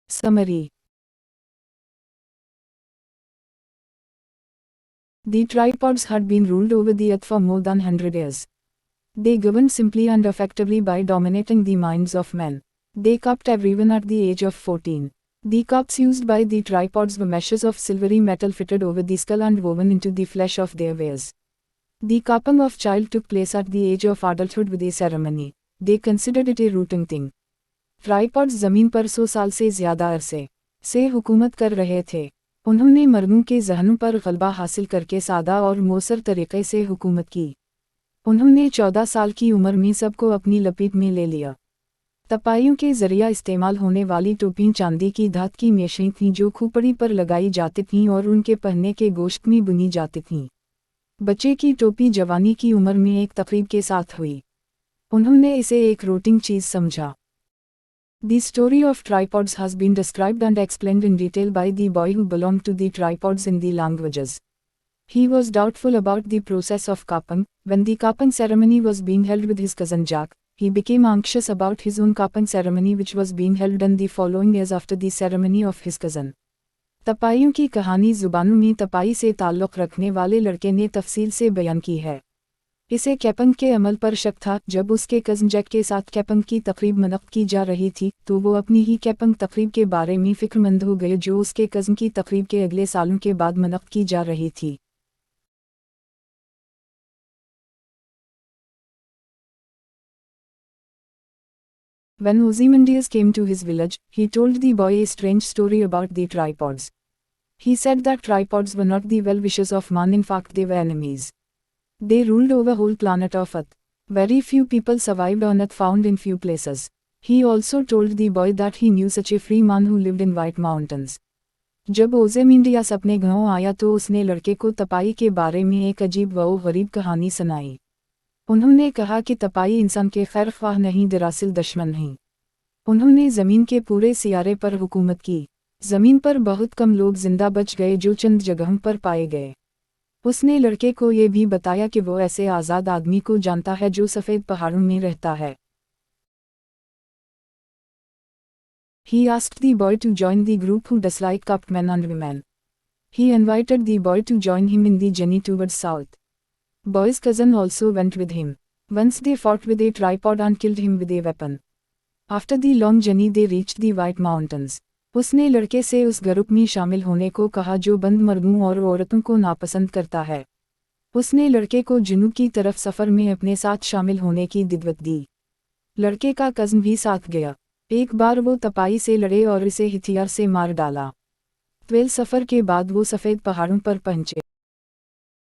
Summary. The tripods had been ruled over the earth for more than 100 years. They governed simply and effectively by dominating the minds of men. They cupped everyone at the age of 14. The cups used by the tripods were meshes of silvery metal fitted over the skull and woven into the flesh of their weighers. The cupping of child took place at the age of adulthood with a ceremony. They considered it a routine thing. Tripods ज़मीन पर 100 साल से ज़्यादा अरसे से हुकूमत कर रहे थे। उन्होंने मर्दों के जहनों पर गलबा हासिल करके सादा और मौसर तरीक़े से हुकूमत की। उन्होंने 14 साल की उम्र में सबको अपनी लपेट में ले लिया। तपाइयों के ज़रिया इस्तेमाल होने वाली टोपियाँ चांदी की धात की मेशें थीं जो खोपड़ी पर लगाई जाती थीं और उनके पहनने के गोश्त में बुनी जाती थीं। बच्चे की टोपी जवानी की उम्र में एक तकरीब के साथ हुई। उन्होंने इसे एक रूटीन चीज़ समझा। The story of tripods has been described and explained in detail by the boy who belonged to the tripods in the languages. He was doubtful about the process of cupping. When the cupping ceremony was being held with his cousin Jack, he became anxious about his own cupping ceremony which was being held in the following years after the ceremony of his cousin. तपाइयों की कहानी ज़ुबानों में तपाई से ताल्लुक़ रखने वाले लड़के ने तफसील से बयान की है। इसे कैपंग के अमल पर शक था। जब उसके कज़न जैक के साथ कैपंग की तकरीब मनक़्क़द की जा रही थी तो वो अपनी ही कैपंग तकरीब के बारे में फ़िक्रमंद हो गए जो उसके कज़न की तकरीब के अगले सालों के बाद मनक़्क़द की जा रही थी। When Ozymandias came to his village, he told the boy a strange story about the tripods. He said that tripods were not the well-wishers of man, in fact they were enemies. They ruled over whole planet of Earth. Very few people survived on Earth, found in few places. He also told the boy that he knew such a free man who lived in White Mountains. जब ओज़ेमिंडियास अपने गांव आया तो उसने लड़के को तपाई के बारे में एक अजीब व गरीब कहानी सुनाई। उन्होंने कहा कि तपाई इंसान के खैर ख्वाह नहीं, दरअसल दुश्मन नहीं। उन्होंने ज़मीन के पूरे सियारे पर हुकूमत की। ज़मीन पर बहुत कम लोग जिंदा बच गए जो चंद जगहों पर पाए गए। उसने लड़के को ये भी बताया कि वो ऐसे आज़ाद आदमी को जानता है जो सफ़ेद पहाड़ों में रहता है। He asked the boy to join the group who disliked cupped men and women. He invited the boy to join him in the journey towards south. Boy's cousin also went with him. Once they fought with a tripod and killed him with a weapon. After the long journey they reached the White Mountains. उसने लड़के से उस group में शामिल होने को कहा जो बंद मर्दों और औरतों को नापसंद करता है। उसने लड़के को जुनूब की तरफ सफ़र में अपने साथ शामिल होने की दिद्वत दी। लड़के का कज़न भी साथ गया। एक बार वो तपाई से लड़े और इसे हथियार से मार डाला। 12 सफ़र के बाद वो सफ़ेद पहाड़ों पर पहुंचे।